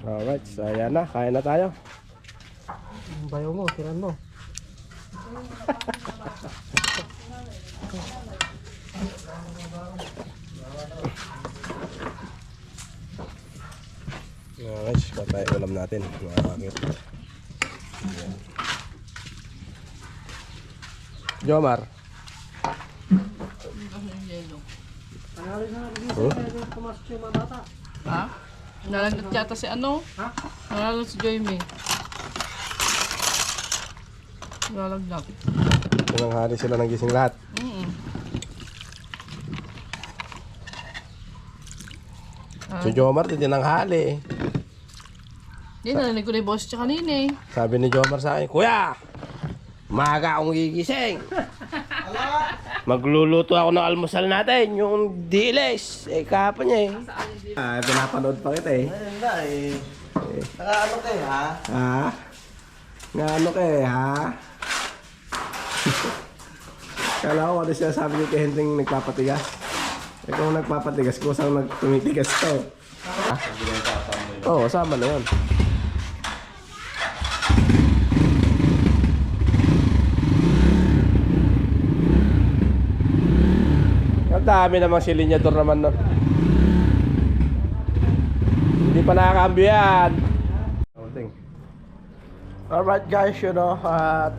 Alright, so ayan na, kain na tayo. Bayo mo, tiran mo. Alright, patay ulam natin mga kakit. Jomar. Ha? Nalagnat yata si ano? Ha? Nalagnat si Joyme. Nalagnat. Tinanghali sila ng gising lahat. Si Jomar, tinanghali. Hindi, narinig ko na yung boss siya kanina eh. Sabi ni Jomar sa akin, Kuya, maaga akong gigising. Magluluto ako ng almusal natin, yung dilis. Eh, kahapon niya eh. Pinapanood pa kita eh. Ayun na eh. Nakaano kayo ha? Ha? Nga ano ka eh, ha? Kala ko ano siya sabi ni Kehenting nagpapatigas. Eh kung nagpapatigas, kusang tumitigas to. Ha? Oo, sama na yun. Ang dami namang silinyador naman nun. Hindi pa nakakambyo yan. Alright guys, you know,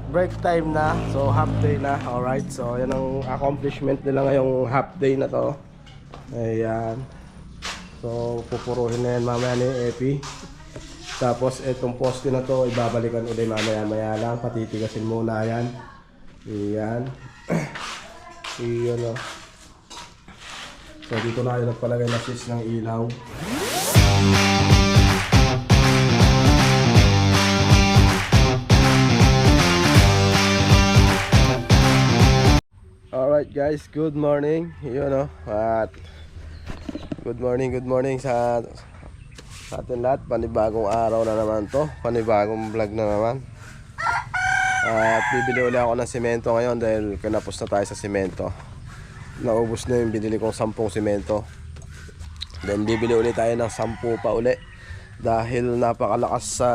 break time na. So half day na. Alright, so yan ang accomplishment nila ngayong half day na to. Ayan. So pupuruhin na yan mamaya ni Epi. Tapos itong poste na to ibabalikan ulit mamaya lang. Patitigasin muna yan. Ayan. Iyon o. So dito na yung nagpalagay na switch ng ilaw. Alright guys, good morning. Yun o. At good morning sa atin lahat. Panibagong araw na naman to. Panibagong vlog na naman. At bibili ulit ako ng semento ngayon dahil kinapos na tayo sa semento. Naubos na yung binili kong 10 semento. Then bibili ulit tayo ng 10 pa uli. Dahil napakalakas sa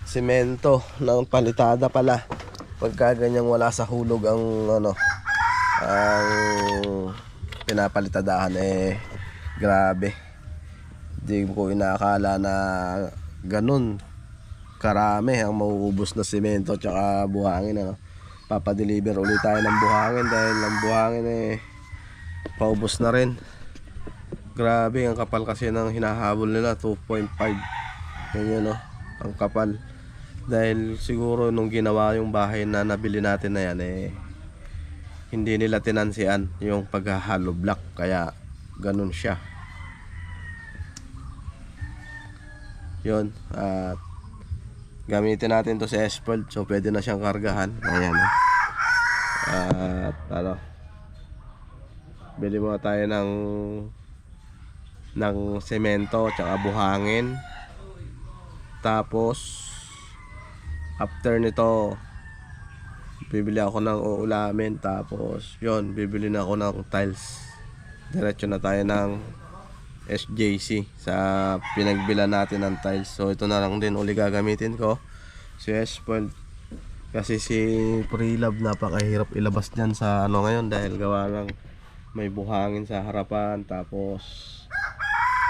semento ng palitada pala. Pagka ganyang wala sa hulog ang ano, ang pinapalitadahan eh grabe. Di ko inakala na ganun karami ang mauubos na semento tsaka buhangin ano. Papadeliver ulit tayo ng buhangin dahil ang buhangin eh paubos na rin. Grabe ang kapal kasi ng hinahabol nila, 2.5. Ganyan no, ang kapal. Dahil siguro nung ginawa yung bahay na nabili natin na yan eh hindi nila tinansian yung paghahalo block kaya ganun siya. Yun, at gamitin natin to sa asphalt so pwede na siyang kargahan. Ayan at ano, bili muna tayo ng semento tsaka buhangin. Tapos after nito bibili ako ng uulamin. Tapos yun, bibili na ako ng tiles. Diretso na tayo ng SJC sa pinagbilan natin ng tiles. So ito na lang din uli gagamitin ko, si asphalt. Kasi si Pre-Love napakahirap ilabas dyan sa ano ngayon dahil gawa ng may buhangin sa harapan. Tapos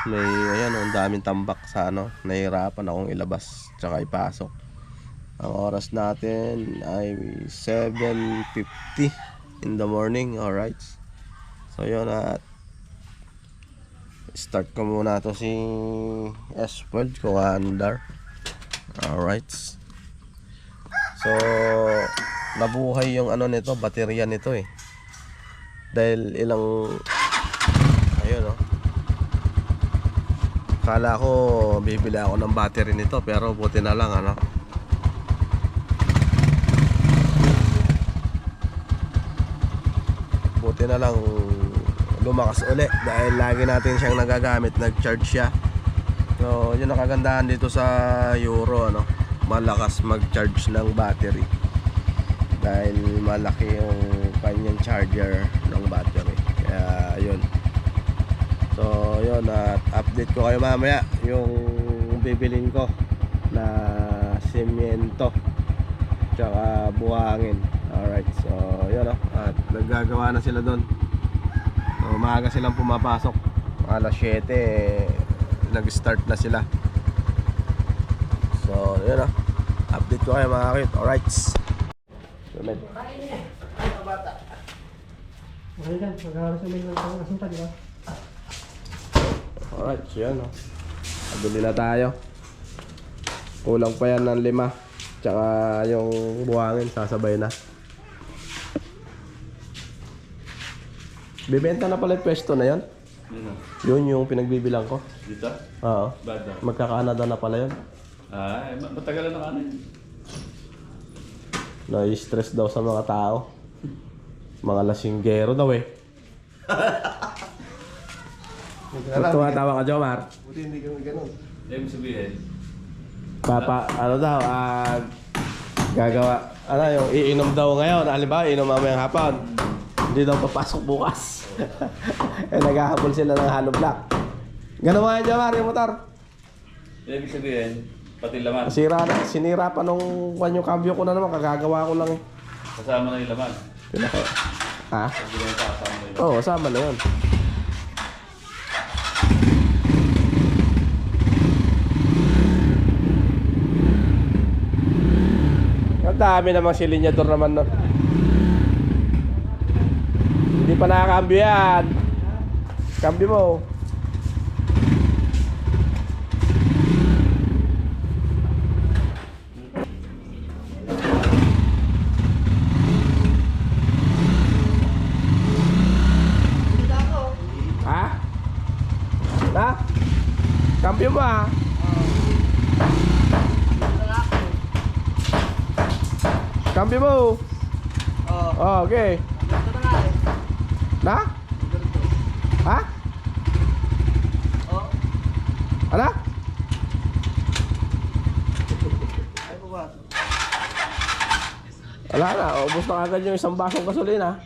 may ayan, ang daming tambak sa ano, nahihirapan akong ilabas tsaka ipasok. Ang oras natin ay 7:50 in the morning. Alright, so yun, at start ko muna to si asphalt ko andar. Alright, so nabuhay yung ano nito, baterya nito eh dahil ilang ayun oh. Kala ko bibili ako ng battery nito pero buti na lang ano, buti na lang lumakas uli dahil lagi natin siyang nagagamit, nag-charge siya. So yun ang kagandahan dito sa Euro ano, malakas mag-charge ng battery dahil malaki yung kanyang charger ng battery. Kaya yun, So yun, at update ko kayo mamaya yung bibilin ko na semento tsaka buhangin. Alright, so yun at naggagawa na sila doon. So maaga silang pumapasok, alas 7 nag-start na sila. So yun update ko kayo mga kakit. Alright, sunod. Magaling yan. Mag-aaral ng asinta, di ba? Alright, so yan Pabili na tayo. Kulang pa yan ng 5. Tsaka yung buhangin sasabay na. Bibenta na pala yung pwesto na yan. Yun yung pinagbibilang ko. Dito? Oo. Bada. Magka-Canada na pala yun. Matagal na kanin. Na-stress daw sa mga tao. Mga lasinggero daw eh. Ba't tumatawa ka, Jomar? Buti hindi kami ganun. Ibig sabihin, Gagawa, yung iinom daw ngayon. Halimbawa, iinom mamayang hapon. Hindi daw papasok bukas. Naghahabol sila ng hollow block. Ganun mga Jomar, yung motor. ibig sabihin, pati laman. Sinira pa nung yung cambio ko na naman. Kagagawa ko lang eh. Kasama na yung laman. Pinaka. Ha? Hindi na yung kasama na yung Oo, kasama na yun. Ang dami namang silinyador naman nun. Hindi pa nakakambyo yan. Kambyo mo. Ha? Ha? Kambyo mo ha? Kambyo mo. Oh, okay. Na? Ha? Ano? Wala na, ubos na agad yung isang basong gasolina.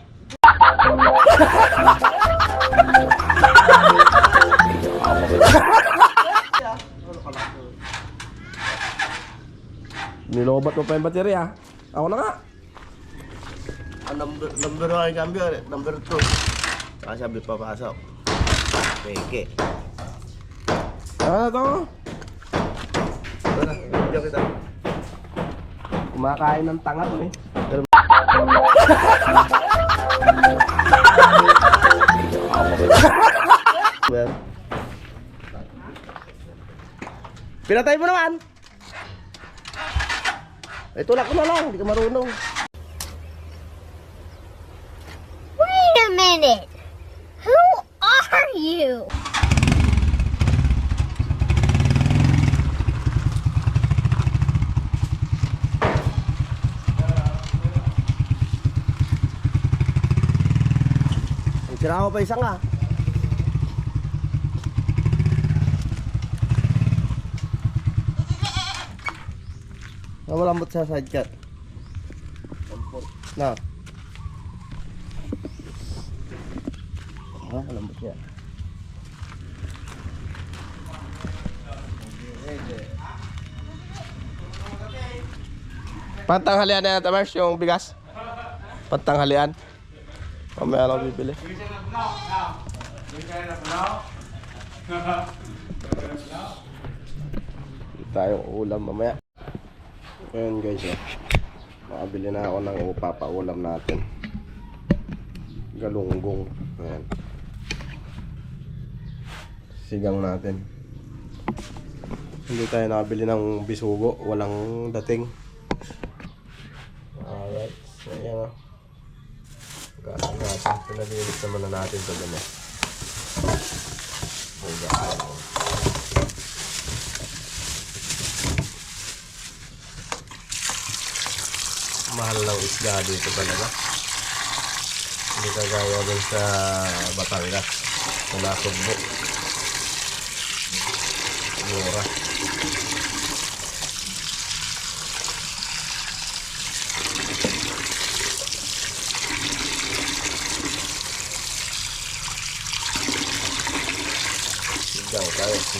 Nilobat mo pa yung baterya. Ako na nga. Number 1 cambio, number 2. Saka sabi papasok. Peke. Ano to? Tara, video kita. Kumakain ng tanga to eh. Pinatay mo naman! Ay, tulak ko na lang, hindi ka marunong. Wait a minute! Who are you? Sira mo pa isang ah. Malambot sa side cut. Na. Malambot niya. Pantanghalian na yan, Tamers, yung bigas. Pantanghalian. Mamaya lang bibili. Tayong ulam mamaya. Ayan guys, makabili na ako ng upapaulam natin. Galunggong. Ayan. Sigang natin. Hindi tayo nakabili ng bisugo, walang dating. Alright, so ayan Gano'n natin, pinalinis naman na natin ito dami. Mahal ng isda dito talaga. Hindi kagaya din sa Batangas, sa Nasugbo. Mura.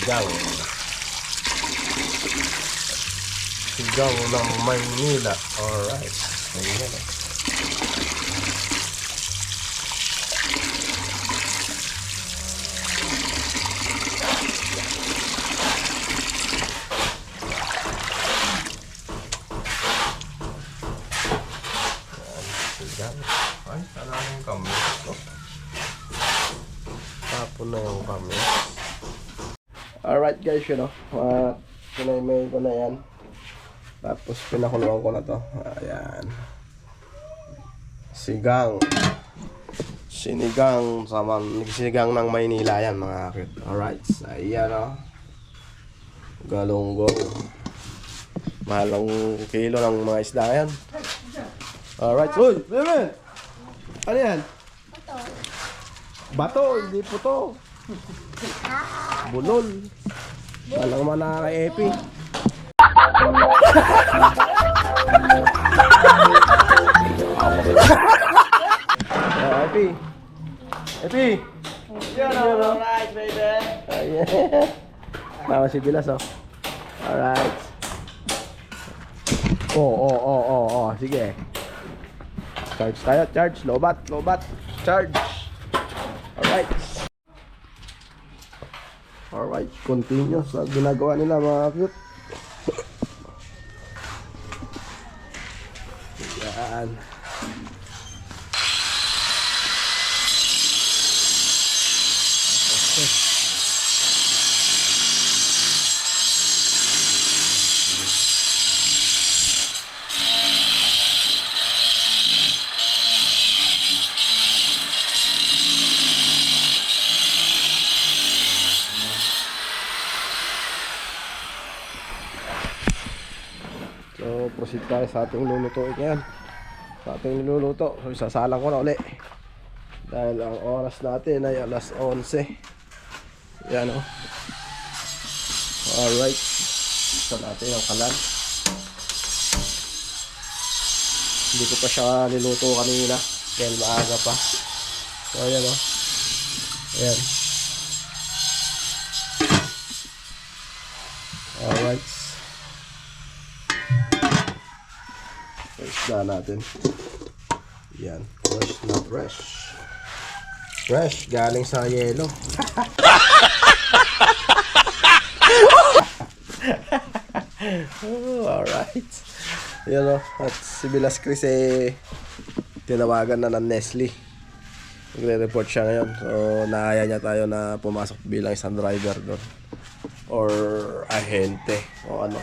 Sigang. Sigang ng Maynila. Alright. Ayan. Sigang. Ay, sana yung kami. Tapon na yung kami. Alright guys, yun o. Pinaimay ko na yan. Tapos pinakuluan ko na to. Ayan. Sigang. Sinigang ng Maynila yan mga cute. Alright. Ayan o. Galunggong. Mahalong kilo ng mga isda yan. Alright. Uy! Beben! Ano yan? Bato, hindi po to. Bulol. Walang mana kay Epi. Epi. Epi. Alright, baby. Ayan. Tama si Bilas, oh. Alright. Oh. Sige. Charge tayo, charge. Lobat. Charge. Alright, continue sa ginagawa nila mga cute. Yan. So, proceed tayo sa ating lulutuin ngayon. Sa ating niluluto. So, isasalang ko na uli. Dahil ang oras natin ay alas 11. Yan o. Alright. Isa natin ang kalan. Hindi ko pa siya niluto kanina. Dahil maaga pa. So, ayan o. Ayan. Alright. Isda natin. Yan. Fresh na fresh. Fresh. Galing sa yelo. Alright. Yan o. At si Bilas Chris tinawagan na ng Nestle. Nagre-report siya ngayon. So, naaya niya tayo na pumasok bilang isang driver doon. Or ahente. O ano.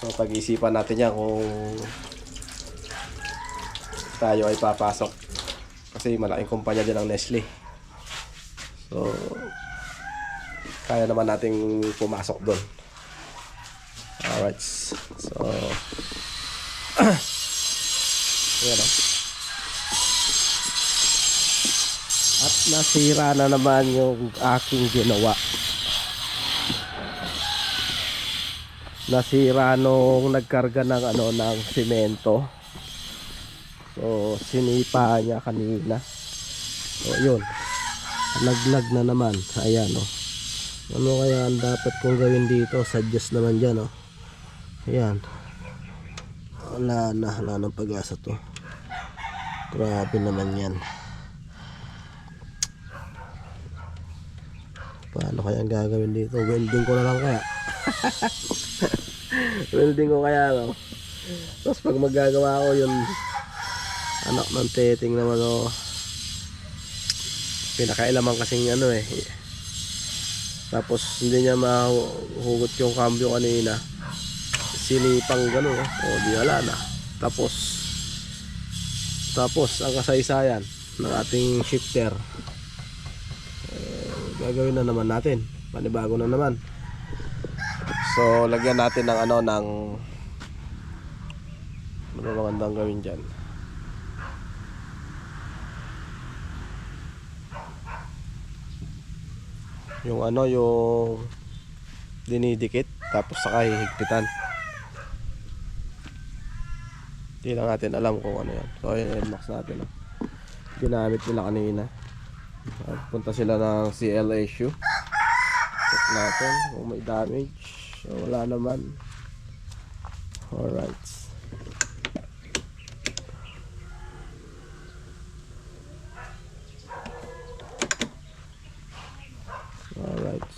So, pag-iisipan natin yan kung tayo ay papasok. Kasi malaking kumpanya din ang Nestle. So, kaya naman nating pumasok doon. Alright. So, ayan o. At nasira na naman yung aking ginawa. Nasira nung nagkarga ng ng semento. So sinipa niya kanina. So yun. Naglag na naman. Ayan o. Ano kaya ang dapat kong gawin dito? Suggest naman dyan o. Ayan. Wala ng pag-asa to. Grabe naman yan. Paano kaya ang gagawin dito? Welding ko na lang kaya. Welding ko kaya no. Tapos pag magagawa ko yung anak ng teting naman o. Pinakailaman kasing Tapos hindi niya mahugot yung cambio kanina. Sinipang gano'n o di wala na. Tapos ang kasaysayan ng ating shifter gagawin na naman natin. Panibago na naman. So lagyan natin ng ng ano magandang gawin dyan. Yung yung dinidikit tapos saka hihigpitan. Hindi lang natin alam kung ano yan. So ayan, max natin ginamit nila kanina. Punta sila ng CLSU. natin kung may damage. So, wala naman. Alright. Alright.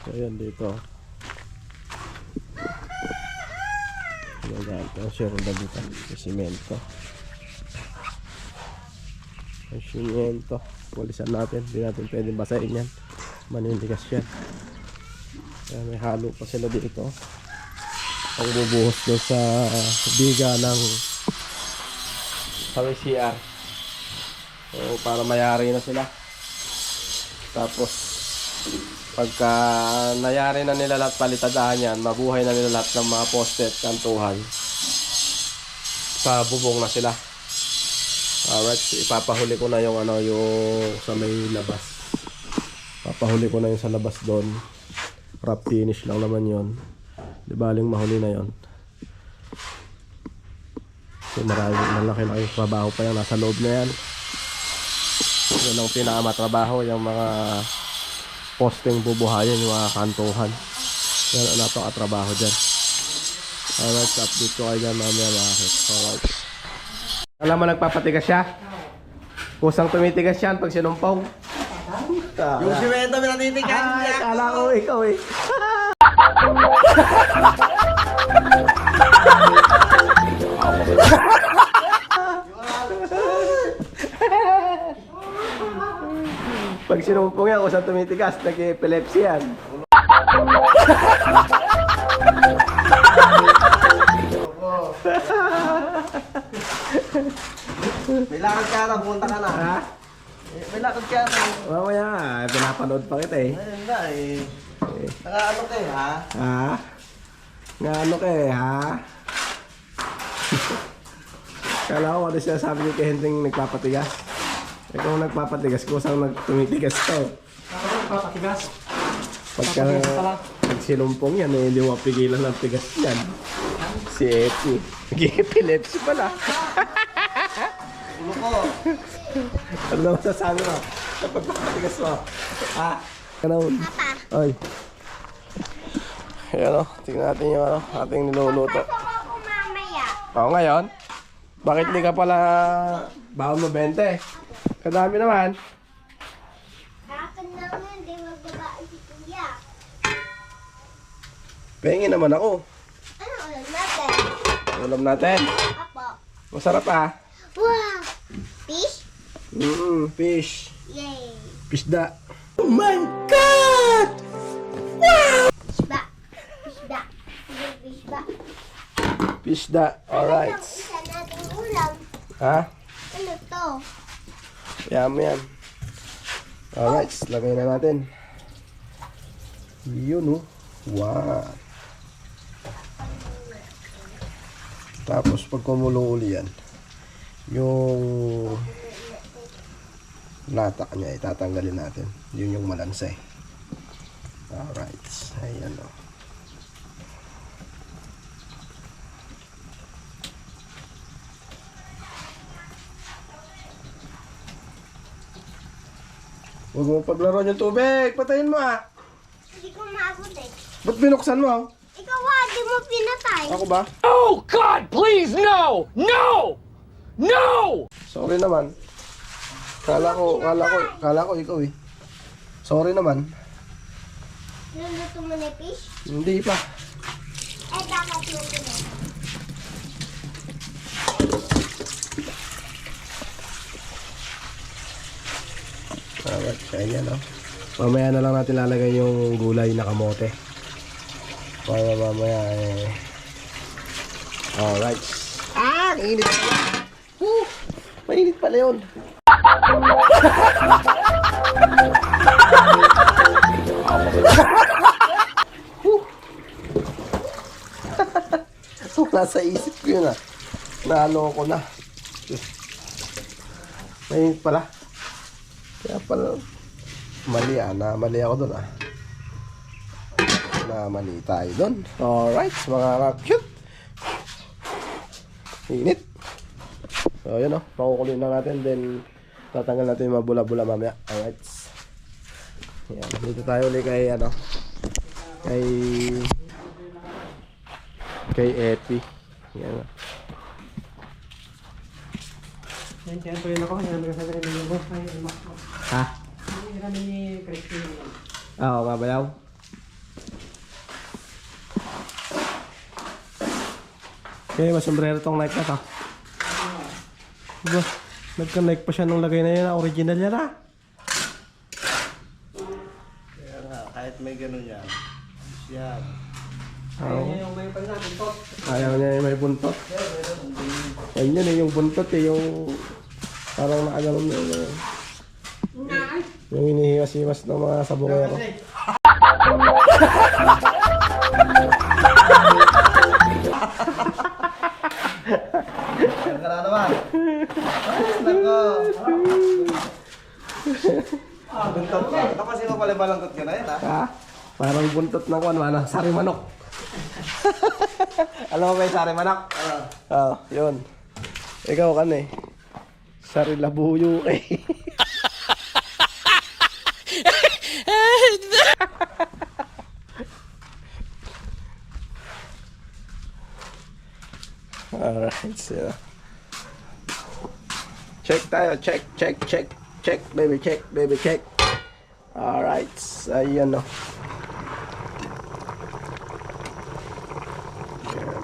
So, yan dito. Ang share na dito. Yung simento. Yung simento. Pulisan natin. Hindi natin pwedeng basahin yan. Maninigas yan. Kaya may halo pa sila dito. Ang bubuhos doon sa biga ng CR. So, para mayari na sila. Tapos pagka nayari na nila lahat, palitadahan yan, mabuhay na nila lahat ng mga poste at kantuhan, sa bubong na sila. Alright, ipapahuli ko na yung yung sa may labas. Papahuli ko na yung sa labas doon. Wrap finish lang naman yon. Di baling mahuli na yon. So malaki trabaho pa yan, nasa loob na yan. Yun ang pinakamatrabaho, yung mga posting bubuhayin, yung mga kantuhan. Yan ang napakatrabaho dyan. Alright, update ko kayo dyan mamaya bakit. Alright. Alam mo nagpapatigas siya? Kusang tumitigas yan pag sinumpaw. Yung simento may natitigas niya. Kala ko ikaw eh. Pag sinumpong yan, kusang tumitigas, nag-epilepsy yan. May lakad ka na, punta ka na. Ha? May lakad ka na. Mamaya, pinapanood pa kita eh. Ayun na eh. Nakaano ka eh, ha? Ha? Nga ano ka eh, ha? Kala ko ano siya sabi niyo kay Hendring nagpapatigas. Ikaw nagpapatigas, kusang tumitigas to. Ako nagpapatigas. Pagka pag sinumpong yan, eh, hindi mo mapigilan ng tigas yan. Si Eti. Nag-epilepsy pala. Ulo ko. Ano naman sasabi mo? Kapag papatigas mo. Ha? Ganun. Ay. Ayan o, tingnan natin yung ating niluluto. Pasok ako mamaya. Oo, ngayon? Bakit hindi ka pala baon mo 20? Kadami naman. Akin lang yun, di magbabaan si Kuya. Pengin naman ako. Ano ulam natin? Ulam natin. Apo. Masarap ah. Wow! Fish? Fish. Yay! Pisda. Oh my God! Fishba. Fishba. Fishba. Pisda. Alright. Ano isa nating ulam? Ha? Ano to? Yum yan. Alright, lagay na natin. Yun oh. Wow. Tapos pag kumulo uli yan, yung latak niya itatanggalin natin. Yun yung malansay. Alright. Ayan o. Huwag mo paglaruan yung tubig. Patayin mo ah. Hindi ko maabot eh. Ba't binuksan mo? Ikaw di mo pinatay. Ako ba? Oh God, please no! No! No! Sorry naman. Kala ko ikaw eh. Sorry naman. Luluto mo na fish? Hindi pa. Eh, bakit mo pinatay? Alright, ayan o. Mamaya na lang natin lalagay yung gulay na kamote. Para mamaya eh. Alright. Ah, ang init pala. Mainit pala yun. So, nasa isip ko yun ah. Naano ko na. Mainit pala. Kaya pala, mali namali ako dun namali tayo dun. Alright, mga cute. Init. So yun pakukulin lang natin, then tatanggal natin yung mga bula-bula mamaya. Alright. Yan, dito tayo ulit kay ano, kay Epi. Yan. Yan po yun ako. Yan po sabi rin yung boss. Ha? Hindi kami ni Christine. Oo, mabayaw. Okay, mas sombrero tong Nike na to. Diba? Nagka-Nike pa siya nung lagay na yan. Original yan ah. Kaya nga, kahit may ganun yan. Yan. Oo. Yung may pala natin to. Ayaw niya yung may buntot. Ayun yun eh, yung buntot eh, yung parang nakaganon na yun. Yung inihiwas-hiwas ng mga sabongero. Yan ka na naman. Ay, nako. Buntot ka. Tapos mo pala balangkot ka na yan, ha? Ha? Parang buntot ng kwan, ano? Sari manok. Alam mo ba yung sari manok? Oo, yun. Ikaw kan eh. Sari labuyo eh. Alright, so check tayo, check, baby, check. Alright, so ayan o.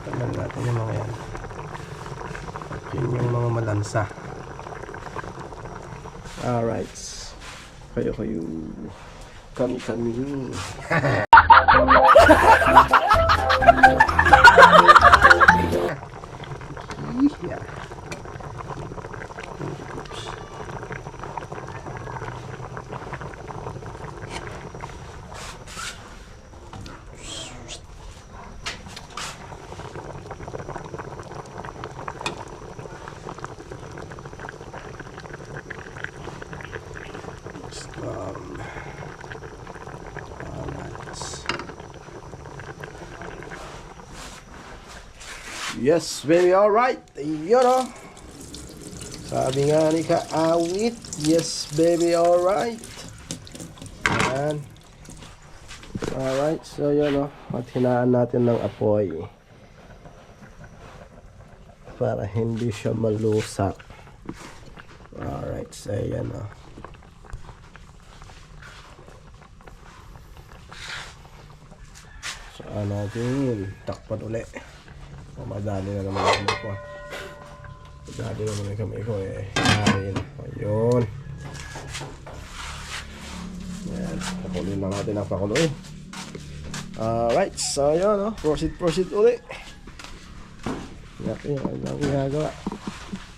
Tagal natin yung mga yan. Yun yung mga malansa. Alright. Kayo. Kami. Yeah. Yes, baby, alright. Yun o. Sabi nga ni Kaawit. Yes, baby, alright. Ayan. Alright, so yun o. At hinaan natin ng apoy. Para hindi siya malusak. Alright, so yan o. Saan natin takpan ulit. Madali na naman ang kamay ko. Madali naman ang kamay ko eh. Ayun. Yan. Pakuloyin lang natin ang pakuloyin. Alright. So yun. Proceed ulit. Yan yung ang ginagawa.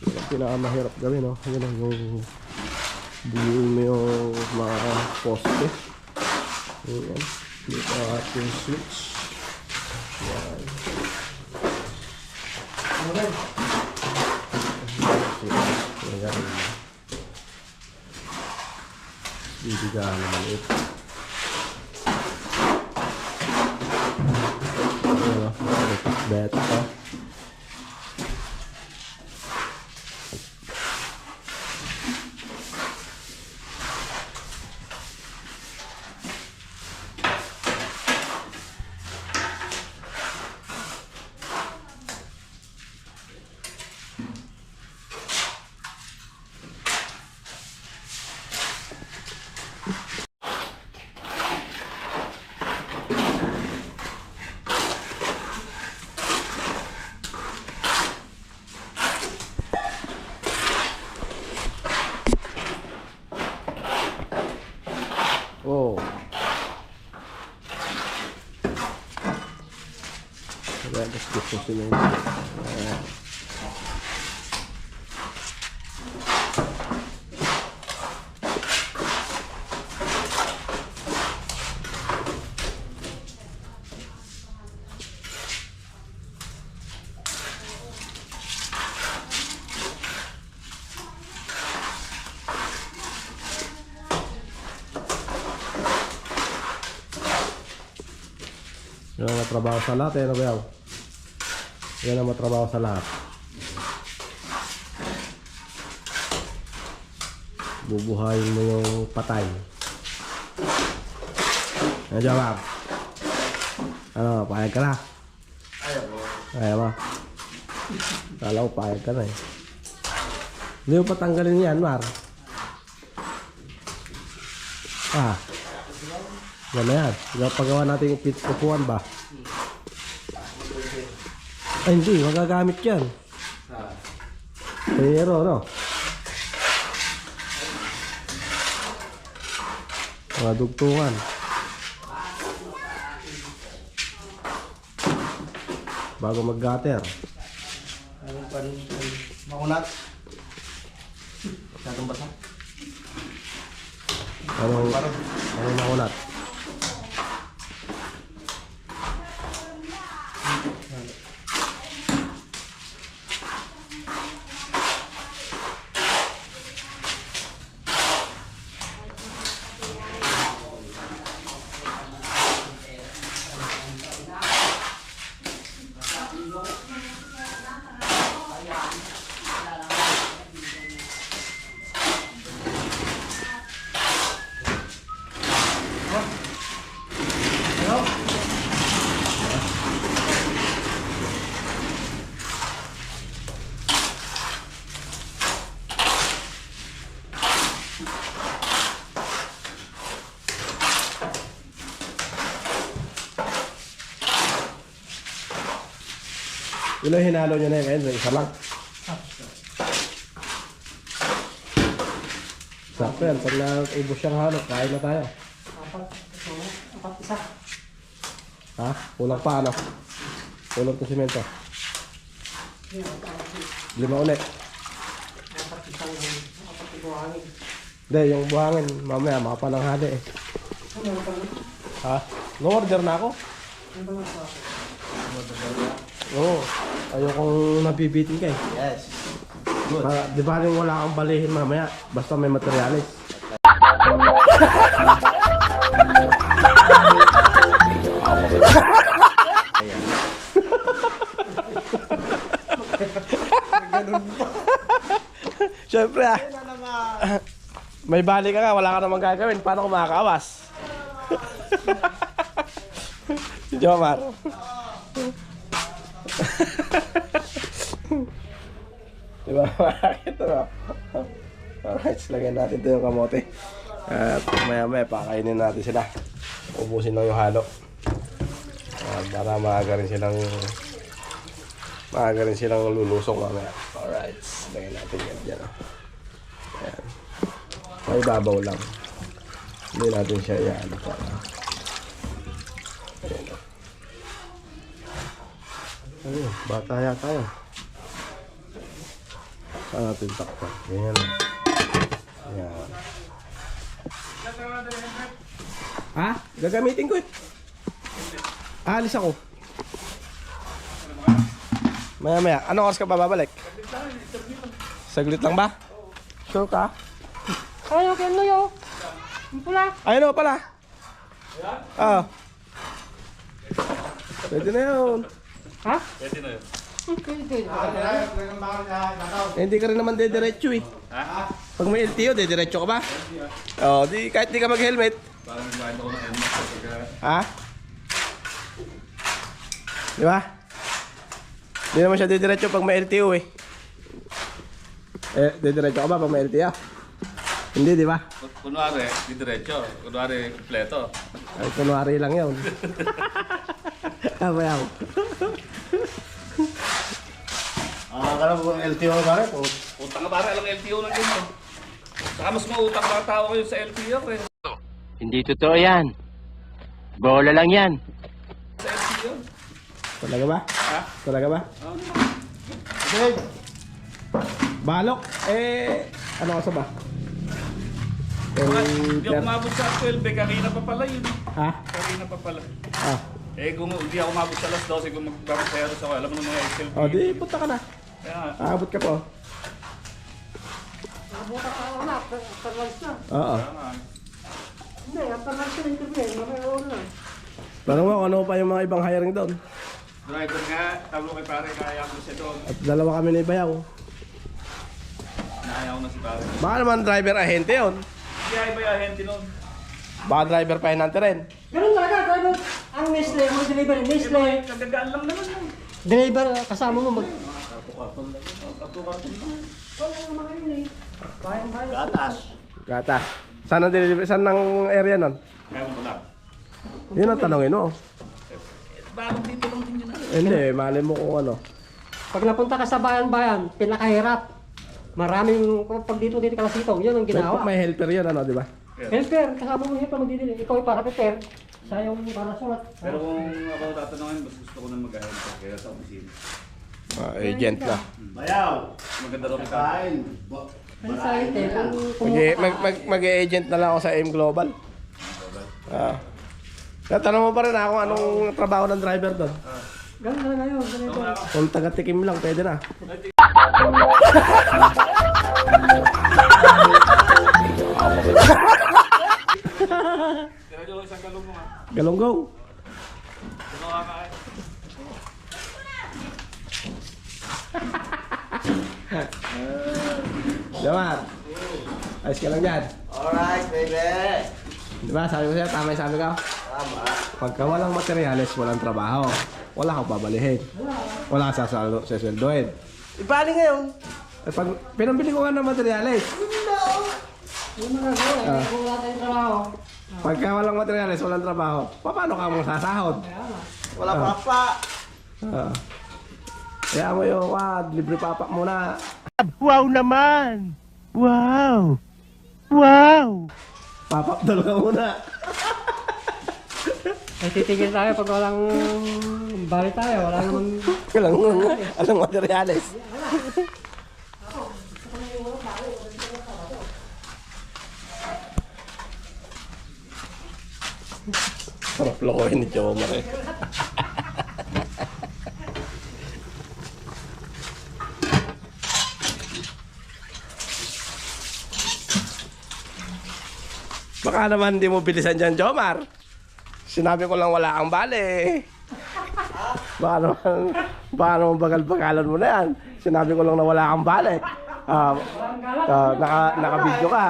Yan ang pinakamahirap gawin. Yun ang yung buyuin mo yung mga poste. Yan. Dito ang ating switch. Yan. Bibigaan naman ito. Beto pa. Oh. Agad gusto sila yun. Yan ang matrabaho sa lahat eh, Nabayaw. Yan ang matrabaho sa lahat. Bubuhayin mo yung patay. Jomar. Ano, payag ka na? Ayaw mo. Ayaw mo. Kala ko payag ka na eh. Hindi mo patanggalin yan, Mar. Ah. Yan na yan. Pagawa natin yung upuan ba? Ay hindi, magagamit yan. Pero no? Mga dugtungan. Bago mag-gutter. Anong pan? Makunat. Masyadong basa. Anong nakunat? Ilang hinalo nyo na yun, isa lang. Sakto yan, pag naubos siyang halo, kain na tayo. Apat isa. Ha? Kulang pa ano? Kulang to simento. 5 ulit. Apat isang buhangin. Hindi, yung buhangin, mamaya makapalanghali eh. Ano ba? Ha? No-order na ako? Ano ba nga ako? Oo. Ayokong nabibitin ka eh. Yes. Good. Di ba rin wala kang balihin mamaya? Basta may materialis. Siyempre ah. May bali ka nga, wala ka namang gagawin. Paano ko makakawas? Si Jomar. Diba? Ito na. Alright, lagyan natin ito yung kamote. At maya pakainin natin sila. Ubusin lang yung halo. Para maaga rin silang lulusong mamaya. Alright, lagyan natin yan dyan. Ayan. May babaw lang. Hindi natin siya yan. Ayun, bata yata yun. Saan natin takpan? Ganyan. Ayan. Ha? Gagamitin ko eh. Alis ako. Maya. Anong oras ka pa babalik? Saglit lang ba? Sure ka? Ayaw, kaya yun. Ang pula. Ayun o pala. Ah. Pwede na yun. Ha? Pwede na yun. Eh, hindi ka rin naman dediretso eh. Ha? Pag may LTO, dediretso ka ba? Oo, kahit di ka mag-helmet. Parang nagbayad ako ng helmet. Ha? Di ba? Hindi naman siya dediretso pag may LTO eh. Eh, dediretso ka ba pag may LTO? Hindi, di ba? Kunwari, di diretso. Kunwari, kompleto. Ay, kunwari lang yun. Abayaw. Akala mo LTO pare po. Utang ka pare, alang LTO lang yun. Saka mas mautang mga tao kayo sa LTO eh. Hindi totoo yan. Bola lang yan. Sa LTO. Talaga ba? Ha? Talaga ba? Okay. Balok, eh, ano ka sa ba? Hindi ako umabot sa 12 eh, kanina pa pala yun. Ha? Kanina pa pala. Ah. Eh kung hindi ako umabot sa alas 12, kung magpapasaya sa alam mo ng mga Excel. O, di, punta ka na. Kaya nga. Aabot ka po. Nakabuta ka ako na. After lunch na. Oo. Kaya nga. Hindi, after lunch na interview eh. Mamaya ulo na. Tanong mo kung ano pa yung mga ibang hiring doon. Driver nga, talo kay pare, kaya ko siya doon. At dalawa kami na ibayaw. Naayaw na si pare. Baka naman driver ahente yun. Hindi ay bayahin din nun. Baka driver pa hinante rin. Ganun talaga, driver. Ang Nestle, mga delivery, Nestle. Kagagaan lang naman yun. Driver, kasama mo mag... Gatas. Gata. Saan ang delivery? Saan ang area nun? Kaya mo lang. Yun ang tanongin mo. Bakit dito lang din yun? Hindi, mali mo kung ano. Pag napunta ka sa bayan-bayan, pinakahirap. Maraming, pag dito ka na sitaw, yun ang ginawa. May helper yun, ano, di ba? Helper, kasama mo yung magdidili. Ikaw ay para prepare. Siya yung para sulat. Pero kung ako tatanungin, mas gusto ko na mag-helper kaya sa opisina. Agent na. Bayaw. Maganda rin ka. Kain. Ano sa akin, kung Mag-agent na lang ako sa M Global. Tanong mo pa rin ako anong trabaho ng driver doon. ganun talaga yun. Ganito. Kung taga-tikim lang, pwede na. Tira nyo isang galong mo nga. Galunggong. Ano ka kain? Damar. Ayos ka lang dyan. Alright, baby. Diba, sabi ko sa'yo, tama yung sabi ko. Tama. Pagka walang materyales, walang trabaho. Wala kang babalihin. Wala kang sasweldoin. Ibali ngayon. Eh, pag pinambili ko nga ng materyales, Yung mga gawin, kung wala tayong trabaho. pagka walang materyales, walang trabaho, paano ka mong sasahod? Wala papa. Kaya mo yung libre papak muna. Wow naman! Wow! Wow! Papak dalo ka muna. Ay titigil tayo pag walang bali tayo. Wala namang... Walang materyales. Sarap lokohin ni Jomar eh. Baka naman hindi mo bilisan dyan, Jomar. Sinabi ko lang wala kang bale. Baka naman bagal-bagalan mo na yan. Sinabi ko lang na wala kang bale. Naka-video ka.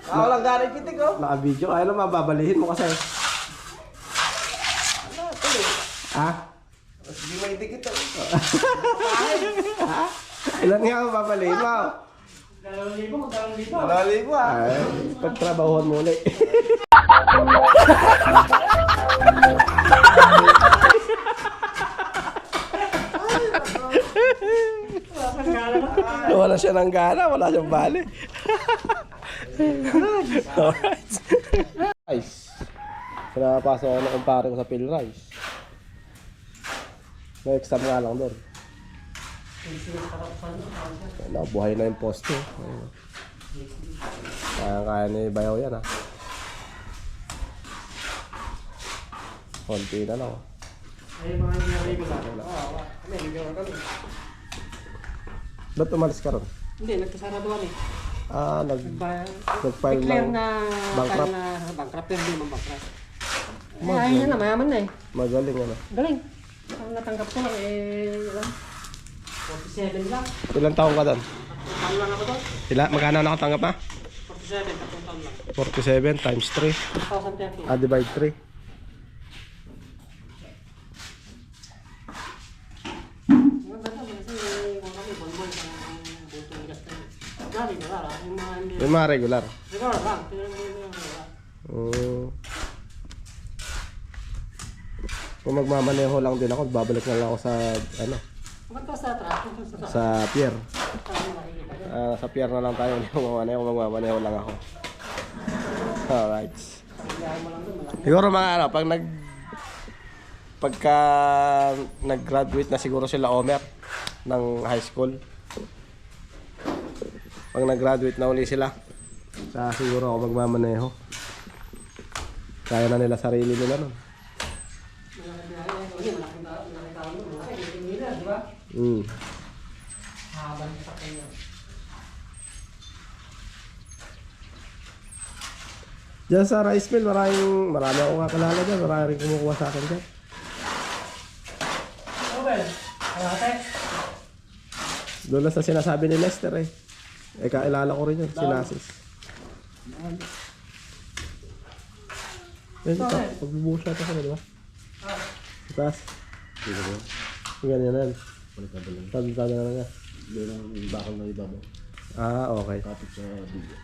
Walang galing kitik ko. Naka-video ka. Ano mababalihin mo kasi? Ha? Hindi may dikit ito. Ilan nga mababalihin mo? 2,000 Ay, pagtrabahuhan mo ulit. Wala siya ng gana, wala siyang bali. Alright. Rice. Pinapasok ako na kumpare ko sa Pilrice. May exam nga lang doon. Nabuhay na yung poste. Kaya ni Bayaw yan ha. Konti na lang. Ay, mga nangyari ko lang. Oo, kami, nangyari kami. Ba't umalis ka ron? Hindi, nagkasaraduan eh. Nag-file Declare ng na bankrupt. bankrupt, pero hindi man bankrupt. Ay, ayun na, mayaman na eh. Magaling ano. Galing. Ang natanggap ko lang ilan? 47 lang. Ilang taong ka doon? Taon lang ako doon. Magkano nakatanggap ha? 47, tatlong taon lang. 47 times 3. 2,030. Divide 3. Yung mga regular. Kung magmamaneho lang din ako, babalik na lang ako sa sa pier. Sa pier na lang tayo. Magmamaneho lang ako. Alright. Siguro mga pagka nag-graduate na siguro sila Omer ng high school. Pag nag-graduate na uli sila, siguro ako magmamaneho. Kaya na nila sarili nila nun. Diyan sa rice mill, marami akong kakalala dyan. Marami rin kumukuha sa akin dyan. Doon lang sa sinasabi ni Lester eh. Kailala ko rin yun, si Nasis. Pagbubuhos natin ka, di ba? Sa taas. Dito ba? Ganyan yan. Baliktad lang. Tadong-tadong na lang yan. Doon ang bakal na iba mo. Ah, okay. Kapit sa dulo.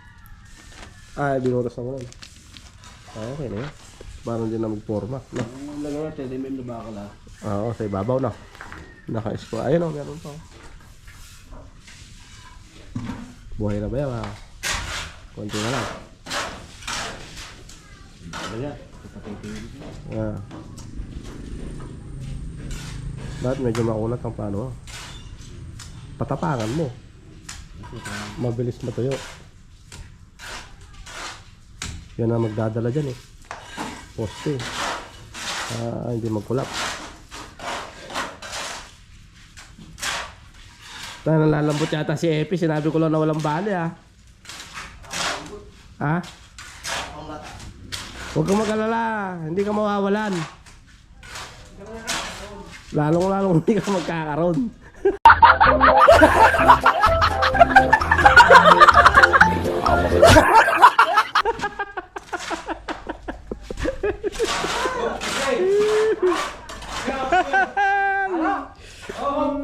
Ah, binutas na mo lang. Ah, okay na yun. Parang din na magporma. No? Ang lagay natin, may na bakal ha. Oo, sa ibabaw na. Naka-espo. Ayun o, meron pa. Buhay na ba yan? Kunti na lang. Kaya, ipatay-tingin dito. Ah. Dapat medyo makunat ang paano. Patapangan mo. Mabilis matuyo. Yan ang magdadala dyan eh. Poste. Hindi magkulap. Tayo nalalambot yata si Epi. Sinabi ko lang na walang bali ah. Ha? Huwag kang mag-alala. Hindi ka mawawalan. Lalong hindi ka magkakaroon.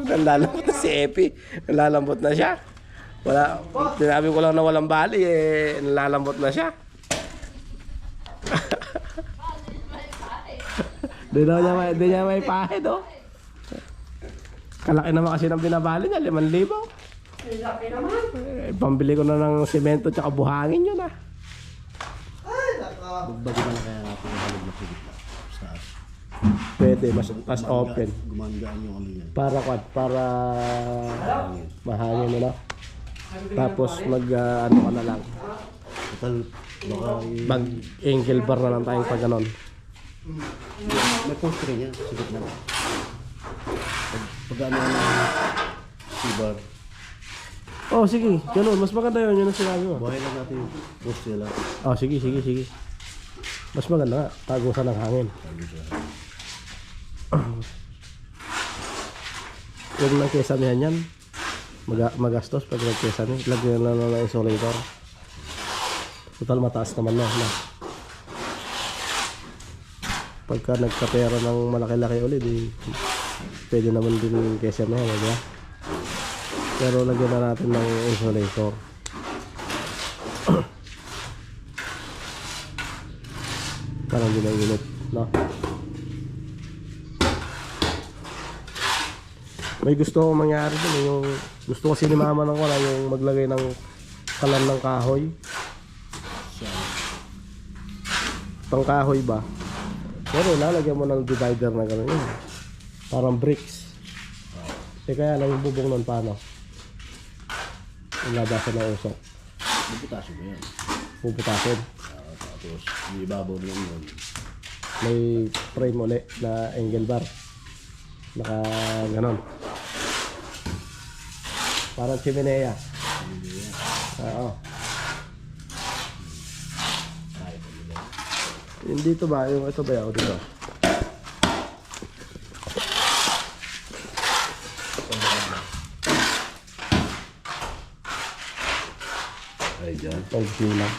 Nalalambot na si Epi. Nalalambot na siya. Wala, sinabi ko lang na walang bali eh. Nalalambot na siya. Di niya may pahid oh. Kalaki naman kasi ng binabali niya, 5,000. Laki naman. Pambili ko na ng semento tsaka buhangin yun ah. Bagbagi na kaya natin yung halog na pigit na. Sa taas. Pwede, mas open. Gumagaan yung ano yan. Para mahangin mo na. Tapos mag ano ka na lang. Total, baka Mag angle bar na lang tayong pag ganon. may post rin yan. Sigit na. Pag ano na C-bar. Oh sige, ganun. Mas maganda yun. Yun ang sinabi mo. Buhay lang natin yung post nila. Oh sige. Mas maganda nga. Tagusan ng hangin. Huwag lang kesamihan yan. Magastos pag nagkesami. Lagyan na lang ng insulator. Total mataas naman na. Pagka nagkapera ng malaki-laki ulit, pwede naman din kesamihan. Diba? Pero lagyan na natin ng insulator. Parang hindi na init. No? May gusto akong mangyari dun eh, yung gusto ko sinimama ng wala yung maglagay ng kalan ng kahoy. Pang kahoy ba? Pero lalagyan mo ng divider na gano'n yun. Parang bricks. Eh kaya lang yung bubong nun paano? Yung labasan ng usok. Bubutasyo ba yan? Puputasin. Tapos yung ibabaw naman yun. May frame ulit na angle bar. Naka ganon. Parang chimenea. Oo. Yung dito ba? Yung ito ba? O dito? Ay, dyan. Pag lang.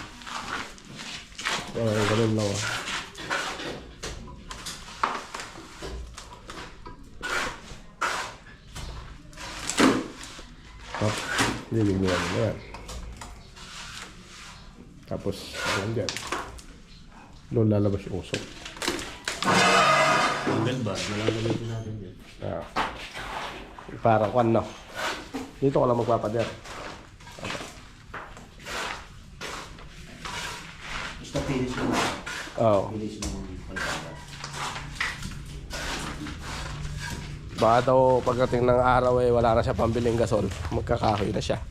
Ganun lang ah. Dinig mo lang yan. Tapos, alam dyan. Doon lalabas yung usok. Angle bar, gamitin natin dyan. Parang kwan, no? Dito ko lang magpapader. Basta finish mo. Oo. Finish mo yung pagkaka. Baka daw pagdating ng araw eh wala na siya pambiling gasol. Magkakahoy na siya.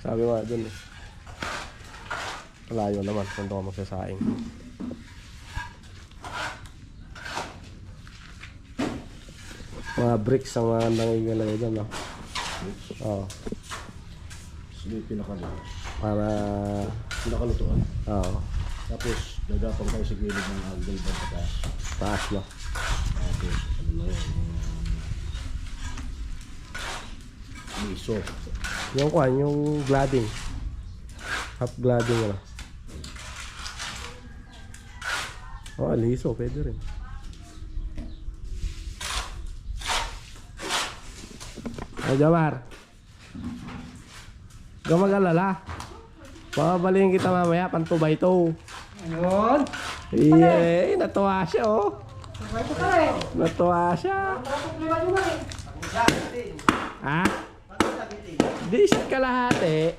Sabi nga dun eh. Malayo naman kung doon magsasaing. Mga bricks ang mga nangigalay dun, no? Oo. So, yung pinakaluto. Para... Pinakalutuan. Oo. Tapos, gagapang tayo sa gilid ng angle bar sa taas. Taas, no? Tapos, ano na yun? Miso. Yung kwan, yung gladding. Half gladding ano. Oh, aliso, pwede rin. Ay, Jamar. Huwag mag-alala. Pababalingin kita mamaya, pantubay-to. Ayun. Yay, natuwa siya oh. Ito ka rin. Natuwa siya. Problema nyo ba eh? Ha? Di siya kalahati.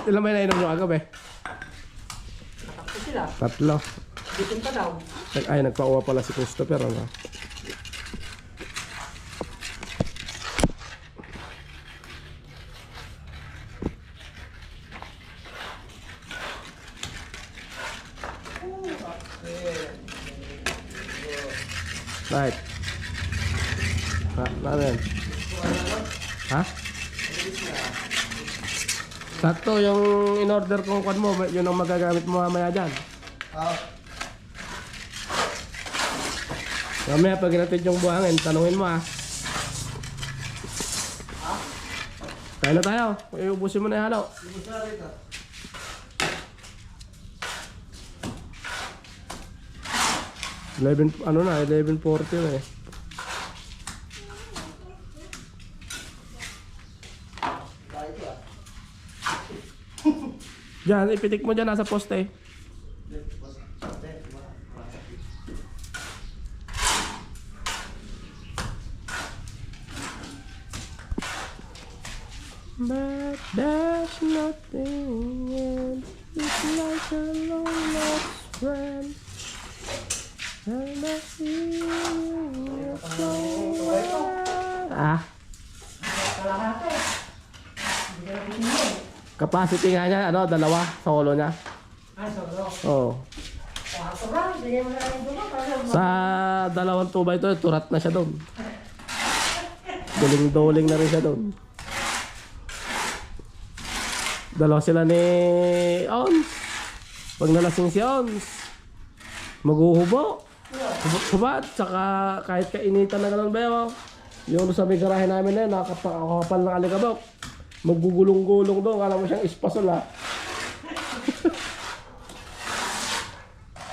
Ilan may nainom nyo kagabi? Takot sila. 3. Bitin pa daw. Ay, nagpauwa pala si Christopher. Ano? Right. Ano yan? Ha? Sakto yung in-order kong kwan mo, yun ang magagamit mo mamaya dyan. Mamaya pag natin yung buhangin, tanungin mo ah. Kaya na tayo, iubusin mo na yung halo. 11, ano na, 11:40 na eh. Diyan, ipitik mo dyan, nasa poste. But there's nothing else. It's like a long lost friend. And I see you ah. Capacity nga niya, ano, 2, solo niya. Ay, solo. Oo. Kwarto ba? Bigay mo na lang yung dulo. Sa 2 2x to, turat na siya doon. Duling-duling na rin siya doon. 2 sila ni Ons. Pag nalasing si Ons, maghuhubo. Hubad, saka kahit kainitan na ganun ba yun. Yung sa may garahe namin na yun, nakakapal ng alikabok. Maggugulong-gulong doon, kala mo siyang ispasol ha.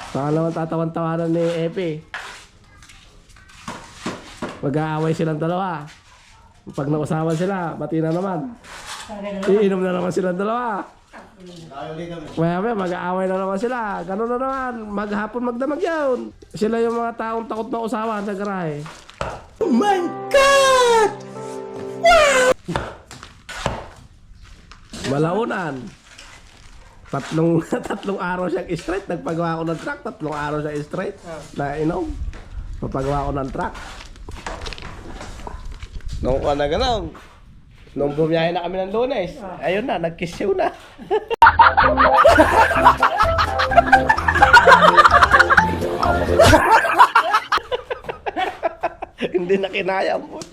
Saka naman tatawan-tawanan ni Epe. Mag-aaway silang 2. Pag nausawan sila, bati na naman. Iinom na naman silang 2. Maya mag-aaway na naman sila. Ganun na naman. Maghapon magdamag yun. Sila yung mga taong takot na usawan sa garahe. Oh my God! Wow! Malaunan. 3 araw siyang straight. Nagpagawa ko ng truck. 3 araw siyang straight. Na inom. Papagawa ko ng truck. Nung ka na ganun. Nung bumiyahe na kami ng Lunes, ayun na, nag-kiss na. Hindi na kinaya mo.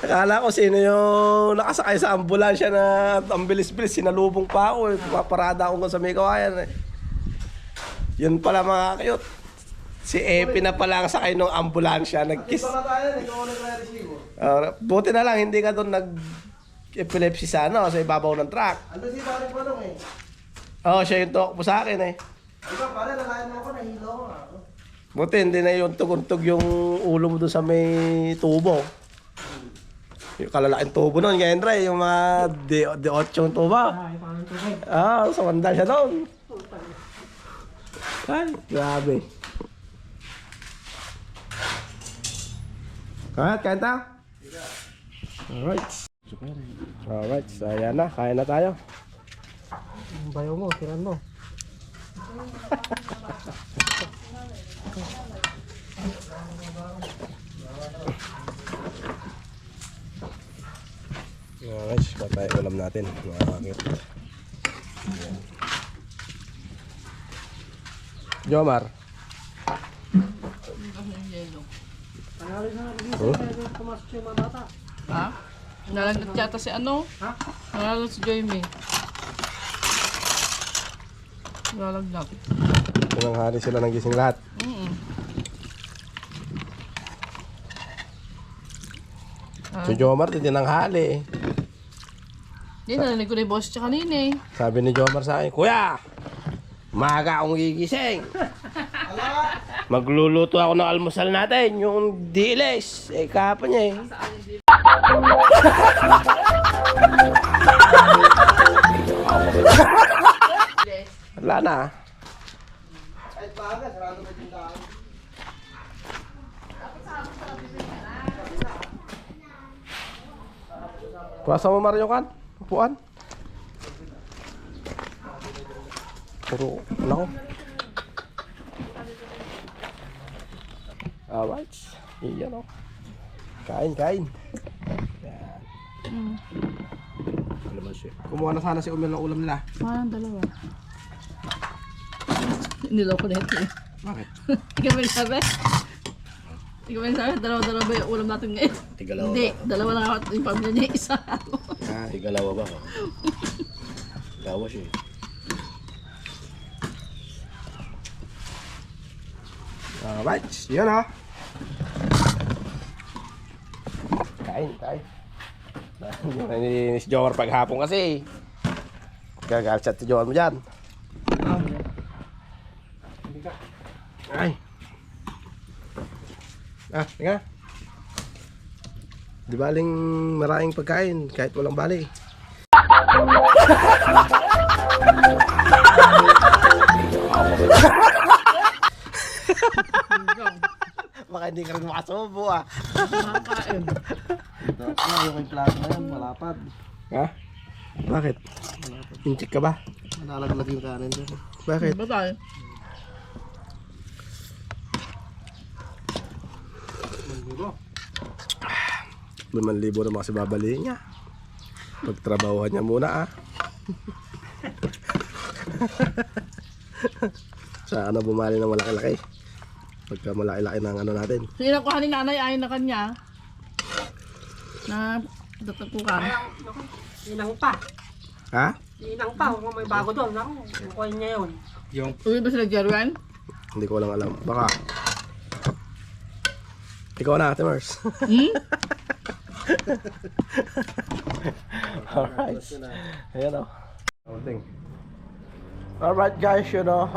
Akala ko sino yung nakasakay sa ambulansya na ang bilis-bilis, sinalubong pa ako. Paparada ako sa may kawayan. Yun pala mga cute. Si Epi na pala ang sakay ng ambulansya, nag-kiss. Buti na lang, hindi ka doon nag-epilepsy sa ano, sa ibabaw ng truck. Ando si Pare Palong eh. Oo, siya yung talk mo sa akin eh. Ikaw pare, nakain mo ako, nahilo ako. Buti, hindi na yung tugtog yung ulo mo doon sa may tubo. Yung kalalaking tubo noon, kaya Andre, yung mga D8 yung tubo. Ay, paano ito ba? Sa wanda siya doon. Ay, grabe. Kain tayo? Alright. Alright, so ayan na, kain na tayo. Ang bayo mo, tiran mo. Alright, patay ulam natin. Makakakit. Jomar. Panalo na, hindi pumasok yung mga bata. Ha? Nalagnat yata si ano? Ha? Nalagnat si Joymie. Nalagnat. Tinanghali sila ng gising lahat. Si Jomar, tinanghali. Hindi, narinig ko na yung boss siya kanina eh. Sabi ni Jomar sa akin, Kuya, maaga akong gigising. Magluluto ako ng almusal natin, yung dilis. Eh, kahapon niya eh. Wala na. Kuwasa mo Mario kan? Upuan. Puro, ano? Alright. Iyan o. Kain, kain. Yan. Kumuha na sana si Umil ng ulam nila. Parang dalawa. Niloko na ito eh. Bakit? Ikaw ba yung sabi? Ikaw ba yung sabi? Dalawa-dalawa ba yung ulam natin ngayon? Tigalawa Hindi, dalawa lang ako at yung pamilya niya isa. Tigalawa ba? Gawa siya eh. Alright. Yan o. Kain, kain. Hindi si Jomar paghapon kasi. Gagal chat si Jomar mo dyan. Ay. Tingnan. Di baling maraming pagkain kahit walang bali. Baka hindi ka rin makasubo ah. Makakain. Yung plato na yan, malapad. Ha? Bakit? Inchik ka ba? Nalalaglag yung kanin dyan. Bakit? Ba tayo? Libo naman kasi babalihin niya. Pagtrabahuhan niya muna ah. Sana bumali ng malaki-laki. Pagka malaki-laki ng ano natin. Sige na kuha ni nanay, ayaw na kanya. Na datagpukan. Inang pa. Ha? Inang pa. Kung may bago doon. Ako, kukuhin niya yun. Uwi ba sila Jerwan? Hindi ko lang alam. Baka. Ikaw na, Ate Mars. Alright. Ayan o. Alright guys, you know,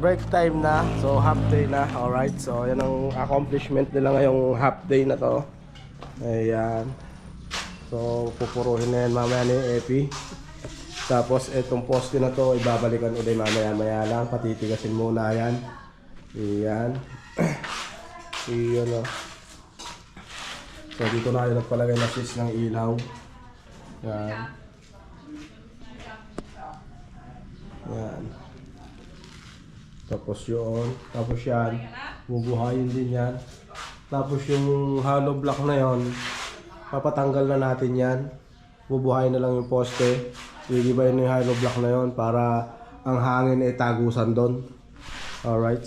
break time na. So half day na. Alright, so yan ang accomplishment nila ngayong half day na to. Ayan. So pupuruhin na yan mamaya ni Epi. Tapos itong poste na to ibabalikan ulit mamaya lang. Patitigasin muna yan. Ayan. Iyan o. So dito na yung nagpalagay na switch ng ilaw. Yan. Yan. Tapos yun. Tapos yan. Bubuhayin din yan. Tapos yung hollow block na yon, papatanggal na natin yan. Bubuhayin na lang yung poste. Iigibayin na yung hollow block na yon para ang hangin ay tagusan doon. Alright.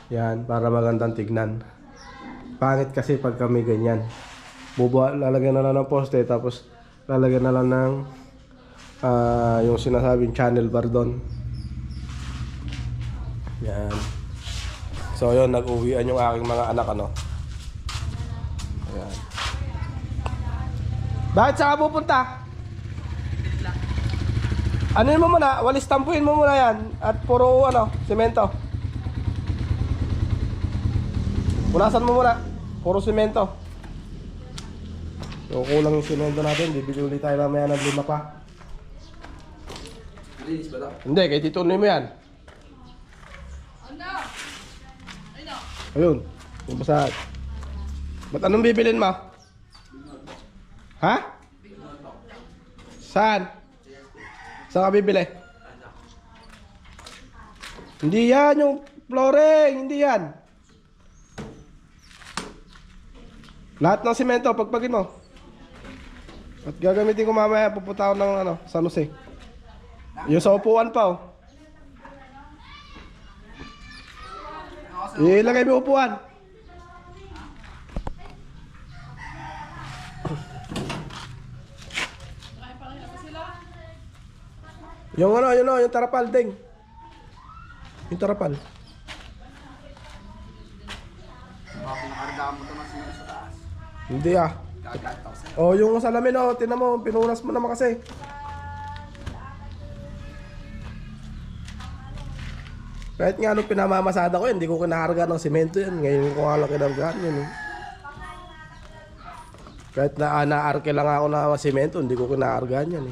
Yan. Para magandang tignan. Pangit kasi pag kami ganyan. Lalagyan na lang ng poste tapos lalagyan na lang ng yung sinasabing channel bar doon. Yan. So yun, nag-uwian yung aking mga anak ano. Ayan. Bakit saan ka pupunta? Ano mo muna? Walis tampuin mo muna yan. At puro ano, semento. Punasan mo muna. Puro semento. So kulang yung semento natin. Bibili ulit tayo mamaya ng 5 pa. Hindi, kay Tito mo yan. Ayun. Yung basa. Ba't anong bibilin mo? Ha? Saan? Saan ka bibili? Hindi yan yung flooring. Hindi yan. Lahat ng semento, pagpagin mo. At gagamitin ko mamaya, pupunta ako ng ano, San Jose. Yung sa upuan pa oh. Ilagay mo upuan. Yung ano, yung tarapal ding. Yung tarapan. Hindi ah. Oh, yung salamin oh, tinan mo, pinunas mo naman kasi. Kahit nga nung pinamamasada ko yun, hindi ko kinaharga ng simento yan. Ngayon ko nga lang kinargaan yun. Kahit na naarke lang ako na simento, hindi ko kinahargaan yan.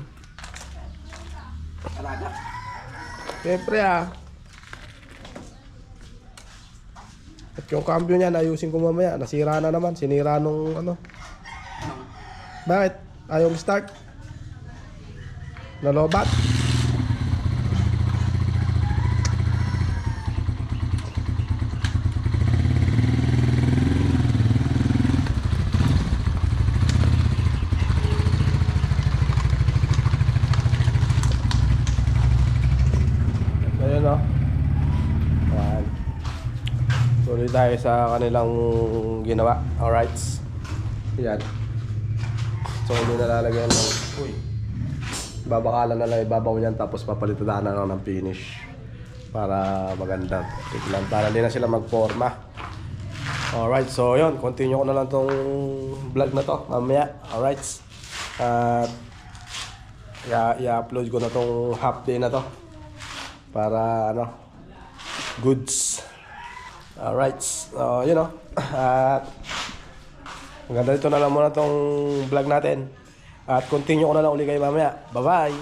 Siyempre ah. At yung cambio niya, ayusin ko mamaya. Nasira na naman, sinira nung ano. Bakit? Ayaw start? Nalobat? Ayun o. Ayan. Tuloy tayo sa kanilang ginawa. Alright. Yan. So hindi nalalagyan ng babakalan na lang ibabaw niyan tapos papalitan na lang ng finish para maganda tignan para hindi na sila magporma. Alright, so yun, continue ko na lang tong vlog na to mamaya. Alright, at i-upload ko na tong half day na to para ano, goods. Alright, so you know, at hanggang dito na lang muna tong vlog natin. At continue ko na lang uli kayo mamaya. Bye-bye!